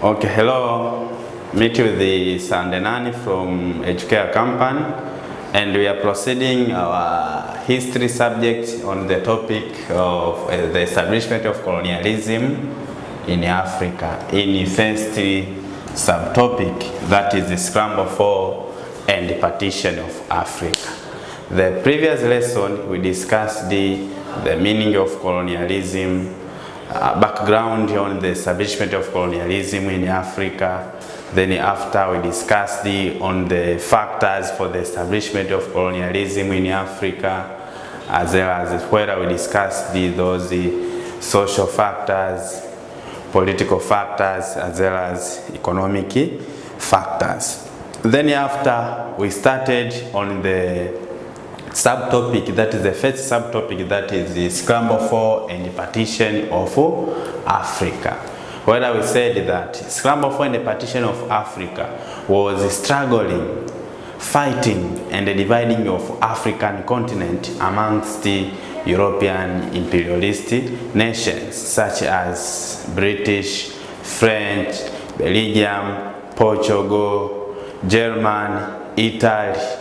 Okay, hello. Meet with the Sandenani from Edukea Company, and we are proceeding our history subject on the topic of the establishment of colonialism in Africa in first subtopic, that is the scramble for and the partition of Africa. The previous lesson we discussed the meaning of colonialism, background on the establishment of colonialism in Africa. Then after we discussed on the factors for the establishment of colonialism in Africa, as well as where we discussed those social factors, political factors, as well as economic factors. Then after we started on the subtopic, that is the first subtopic, that is the scramble for and the partition of Africa. Where we said that scramble for and the partition of Africa was struggling, fighting, and the dividing of African continent amongst the European imperialist nations such as British, French, Belgium, Portugal, Germany, Italy,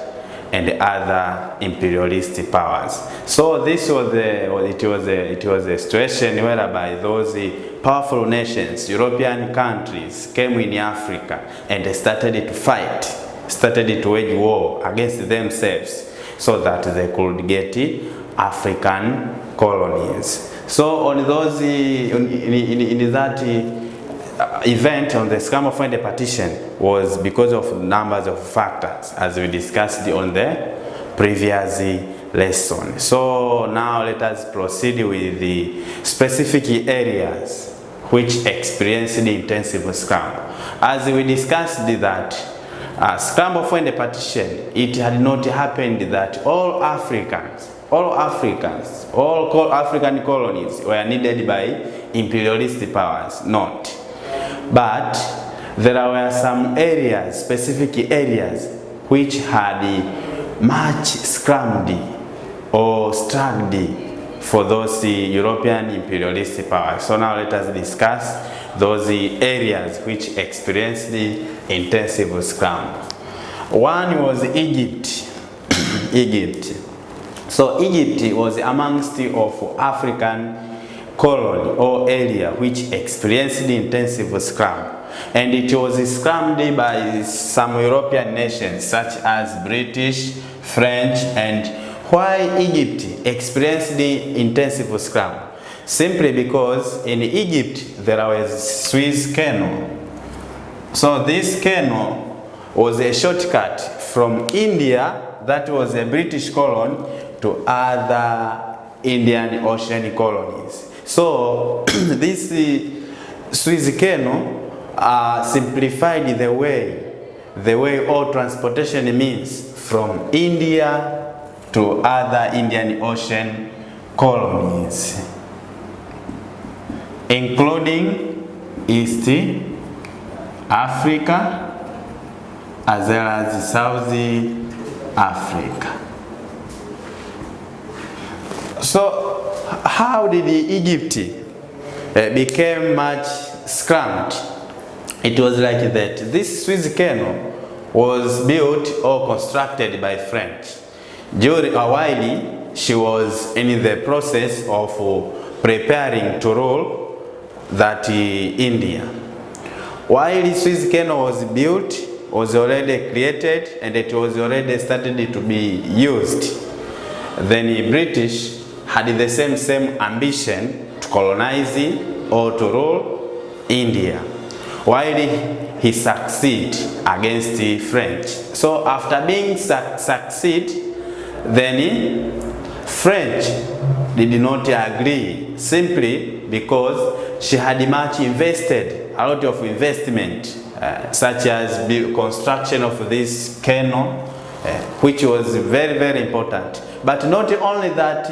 and other imperialist powers. So this was a situation whereby those powerful nations, European countries, came in Africa and they started to fight, started to wage war against themselves so that they could get African colonies. So on those in that event on the scramble for the partition was because of numbers of factors, as we discussed on the previous lesson. So now let us proceed with the specific areas which experienced the intensive scramble. As we discussed that scramble for the partition, it had not happened that all African colonies were needed by imperialist powers, not. But there were some areas, specific areas, which had much scrambled or struggled for those European imperialist powers. So now let us discuss those areas which experienced the intensive scramble. One was Egypt. Egypt. So Egypt was amongst of African colony or area which experienced the intensive scramble, and it was scrambled by some European nations such as British, French. And why Egypt experienced the intensive scramble? Simply because in Egypt there was Suez Canal. So this canal was a shortcut from India, that was a British colony, to other Indian Ocean colonies. So this Suez Canal simplified the way all transportation means from India to other Indian Ocean colonies, including East Africa as well as South Africa. So how did Egypt became much scrambled? It was like that. This Suez Canal was built or constructed by French. During a while, she was in the process of preparing to rule that India. While the Suez Canal was built, was already created, and it was already started to be used, then the British had the same ambition to colonize or to rule India, while he succeeded against the French. So after being succeed, then French did not agree, simply because she had much invested, a lot of investment, such as the construction of this canal, which was very, very important. But not only that,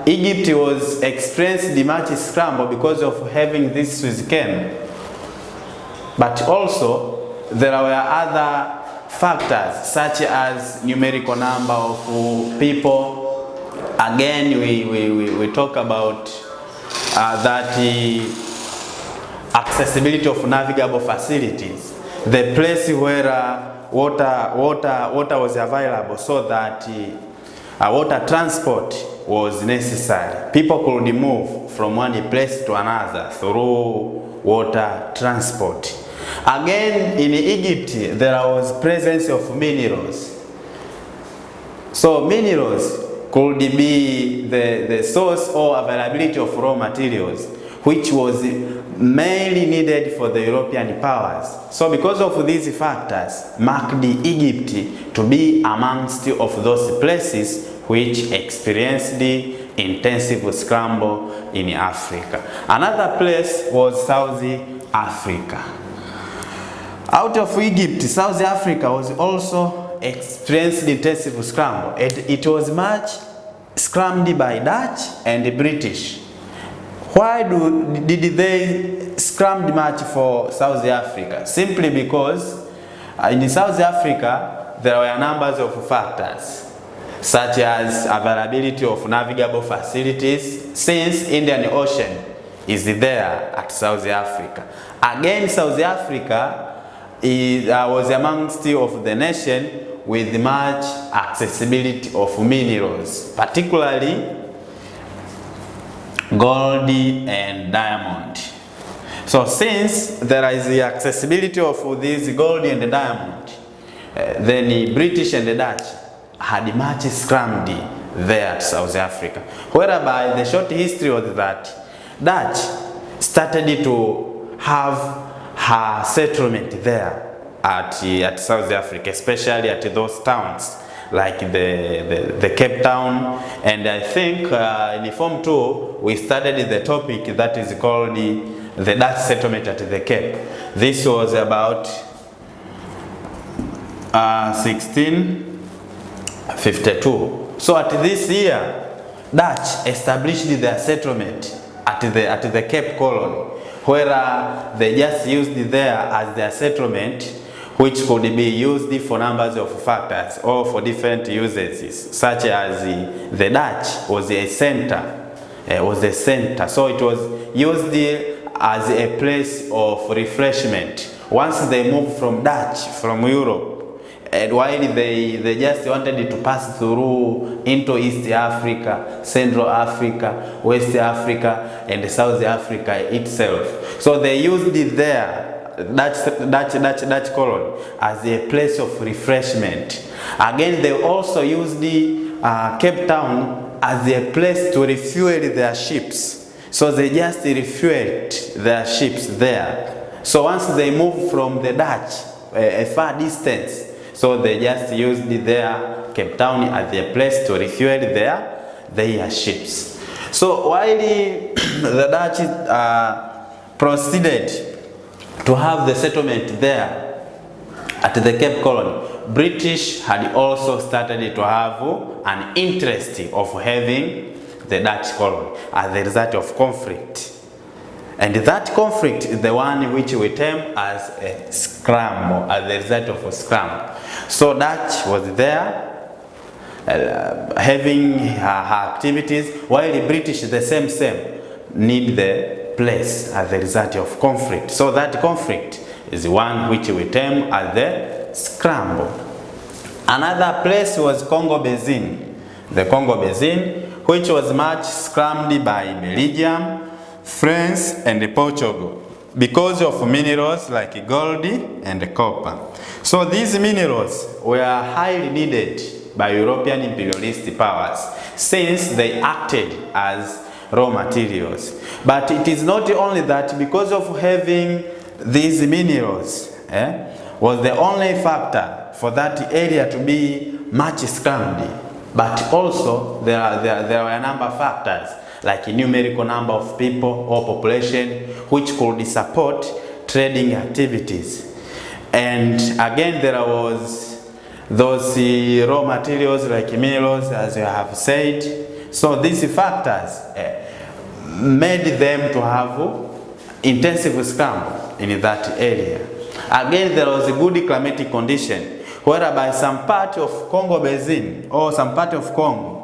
Egypt was experiencing much scramble because of having this Suez Canal, but also there were other factors such as numerical number of people. Again, we talk about that accessibility of navigable facilities, the place where water was available, so that water transport was necessary. People could move from one place to another through water transport. Again, in Egypt, there was presence of minerals. So minerals could be the source or availability of raw materials, which was mainly needed for the European powers. So because of these factors, marked Egypt to be amongst of those places which experienced the intensive scramble in Africa. Another place was South Africa. Out of Egypt, South Africa was also experienced intensive scramble, and it was much scrambled by Dutch and British. Why did they scramble much for South Africa? Simply because in South Africa there were numbers of factors, such as availability of navigable facilities, since Indian Ocean is there at South Africa. Again, South Africa was amongst of the nation with much accessibility of minerals, particularly gold and diamond. So since there is the accessibility of these gold and diamond, then the British and the Dutch had much scrambled there at South Africa. Whereby the short history was that Dutch started to have her settlement there at South Africa, especially at those towns like the Cape Town. And I think in Form 2 we studied the topic that is called the Dutch settlement at the Cape. This was about 1652. So at this year, Dutch established their settlement at the Cape Colony, where they just used there as their settlement, which could be used for numbers of factors or for different uses, such as the Dutch was a center, so it was used as a place of refreshment. Once they moved from Europe, and while they just wanted to pass through into East Africa, Central Africa, West Africa, and South Africa itself. So they used it there, Dutch colony, as a place of refreshment. Again, they also used the Cape Town as a place to refuel their ships. So they just refueled their ships there. So once they moved from the Dutch a far distance, so they just used their Cape Town as a place to refuel their ships. So while the Dutch proceeded to have the settlement there at the Cape Colony, British had also started to have an interest of having the Dutch colony as a result of conflict. And that conflict is the one which we term as a scramble, as a result of a scramble. So Dutch was there having her activities, while the British, the same, need the place as a result of conflict. So that conflict is one which we term as the scramble. Another place was Congo Basin. The Congo Basin, which was much scrambled by Belgium, France, and Portugal because of minerals like gold and copper. So these minerals were highly needed by European imperialist powers since they acted as raw materials. But it is not only that, because of having these minerals was the only factor for that area to be much scrambled, but also there were a number of factors like a numerical number of people or population which could support trading activities. And again, there was those raw materials like minerals, as you have said. So these factors made them to have intensive scramble in that area. Again, there was a good climatic condition, whereby some part of Congo Basin or some part of Congo,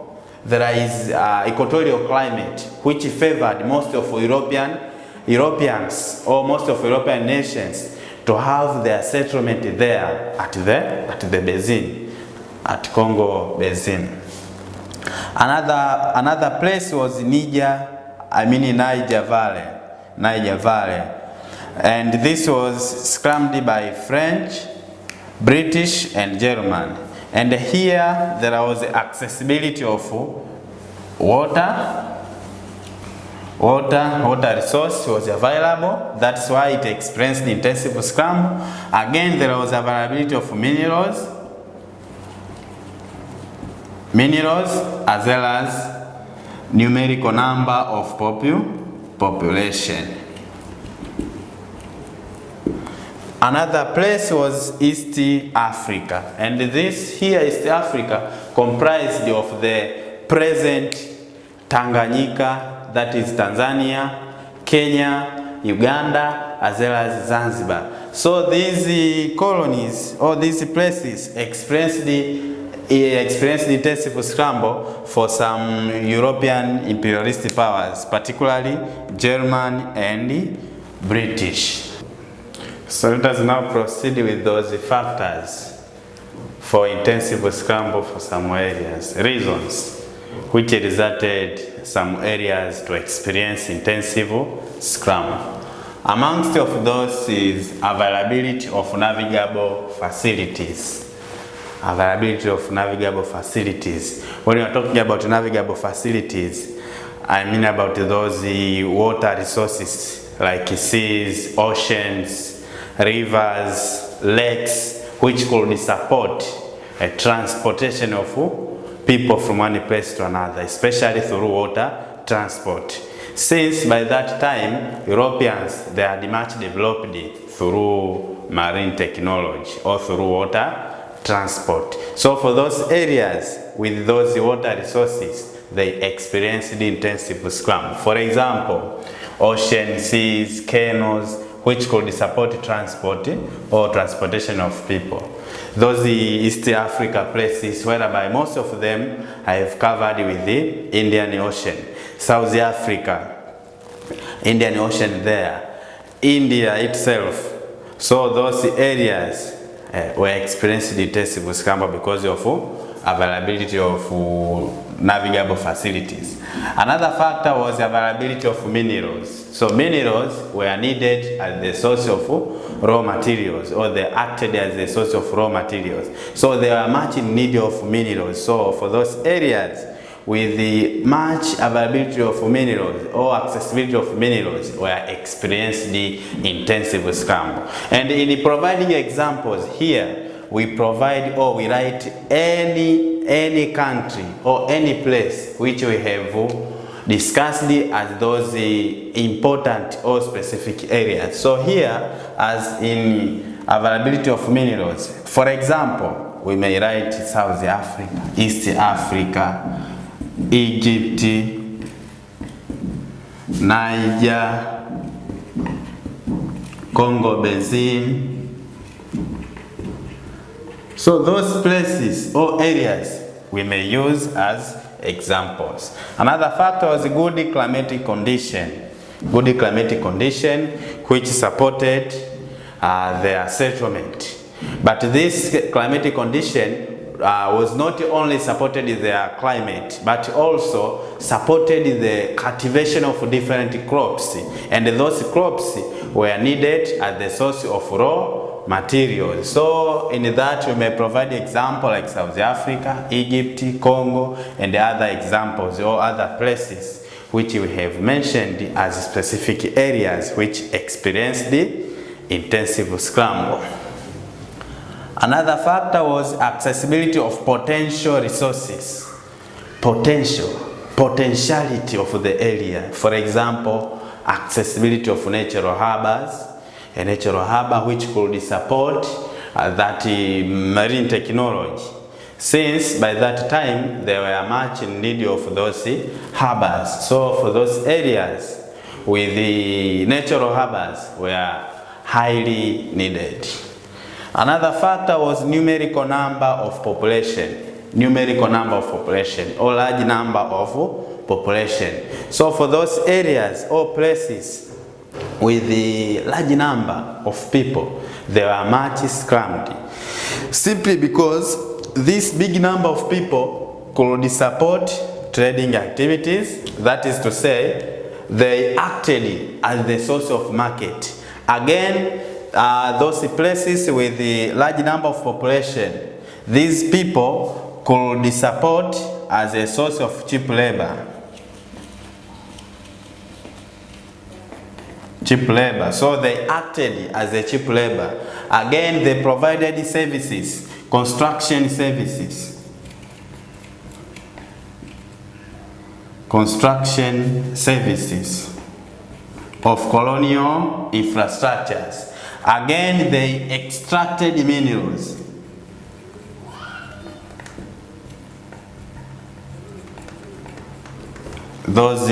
there is equatorial climate which favored most of European Europeans or most of European nations to have their settlement there at the basin, at Congo Basin. Another place was Niger Valley. And this was scrambled by French, British and German. And here there was the accessibility of water resource was available. That's why it experienced intensive scramble. Again, there was availability of minerals as well as numerical number of population. Another place was East Africa, and this here East Africa comprised of the present Tanganyika, that is Tanzania, Kenya, Uganda, as well as Zanzibar. So these colonies or these places experienced intensive scramble for some European imperialist powers, particularly German and British. So let us now proceed with those factors for intensive scramble for some areas, reasons which resulted some areas to experience intensive scramble. Amongst of those is availability of navigable facilities. Availability of navigable facilities. When you are talking about navigable facilities, I mean about those water resources like seas, oceans, rivers, lakes, which could support a transportation of people from one place to another, especially through water transport. Since by that time, Europeans, they had much developed through marine technology or through water transport. So for those areas with those water resources, they experienced intensive scramble. For example, ocean, seas, canals, which could support transport or transportation of people. Those East Africa places, whereby most of them I have covered with the Indian Ocean. South Africa, Indian Ocean there, India itself. So those areas were experiencing intensive scramble because of availability of navigable facilities. Another factor was the availability of minerals. So minerals were needed as the source of raw materials, or they acted as the source of raw materials. So they were much in need of minerals. So for those areas with the much availability of minerals or accessibility of minerals were experienced the intensive scramble. And in providing examples here, we provide or we write any country or any place which we have discussed as those important or specific areas. So here, as in availability of minerals, for example, we may write South Africa, East Africa, Egypt, Niger, Congo Basin. So those places or areas we may use as examples. Another factor was good climatic condition. Good climatic condition which supported their settlement. But this climatic condition was not only supported their climate, but also supported the cultivation of different crops. And those crops were needed as the source of raw materials. So in that we may provide example like South Africa, Egypt, Congo, and other examples or other places which we have mentioned as specific areas which experienced the intensive scramble. Another factor was accessibility of potential resources. Potentiality of the area. For example, accessibility of natural harbors, a natural harbor which could support that marine technology. Since by that time they were much in need of those harbors. So for those areas with the natural harbors were highly needed. Another factor was numerical number of population. Numerical number of population or large number of population. So for those areas or places with the large number of people, they were much scrambled. Simply because this big number of people could support trading activities, that is to say, they acted as the source of market. Again, those places with the large number of population, these people could support as a source of cheap labor. Cheap labor. So they acted as a cheap labor. Again, they provided services, construction services. Construction services of colonial infrastructures. Again, they extracted minerals. Those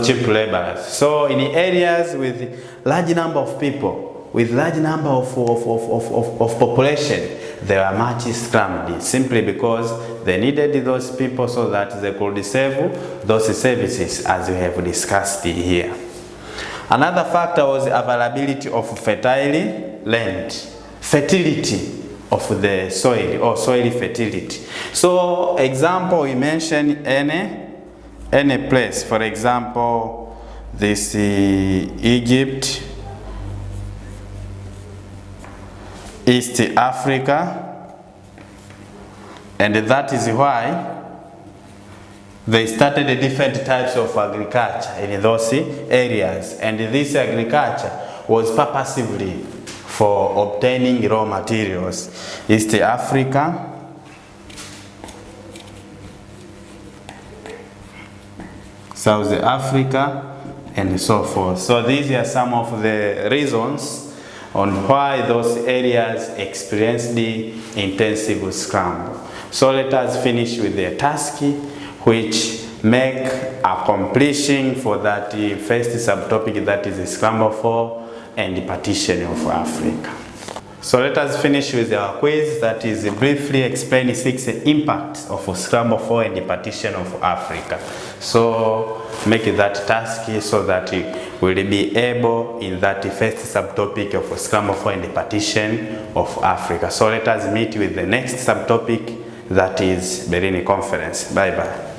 cheap laborers. So in areas with large number of people, with large number of population, they were much scrambled, simply because they needed those people so that they could serve those services, as we have discussed here. Another factor was availability of fertile land, fertility of the soil, or soil fertility. So example, we mention any place, for example, this Egypt, East Africa, and that is why they started different types of agriculture in those areas, and this agriculture was purposively for obtaining raw materials. East Africa, South Africa, and so forth. So these are some of the reasons on why those areas experienced the intensive scramble. So let us finish with the task, which make a completion for that first subtopic, that is the scramble for and the partition of Africa. So let us finish with our quiz, that is briefly explain 6 impacts of scramble for and the partition of Africa. So make that task so that you will be able in that first subtopic of scramble for and the partition of Africa. So let us meet with the next subtopic, that is Berlin Conference. Bye bye.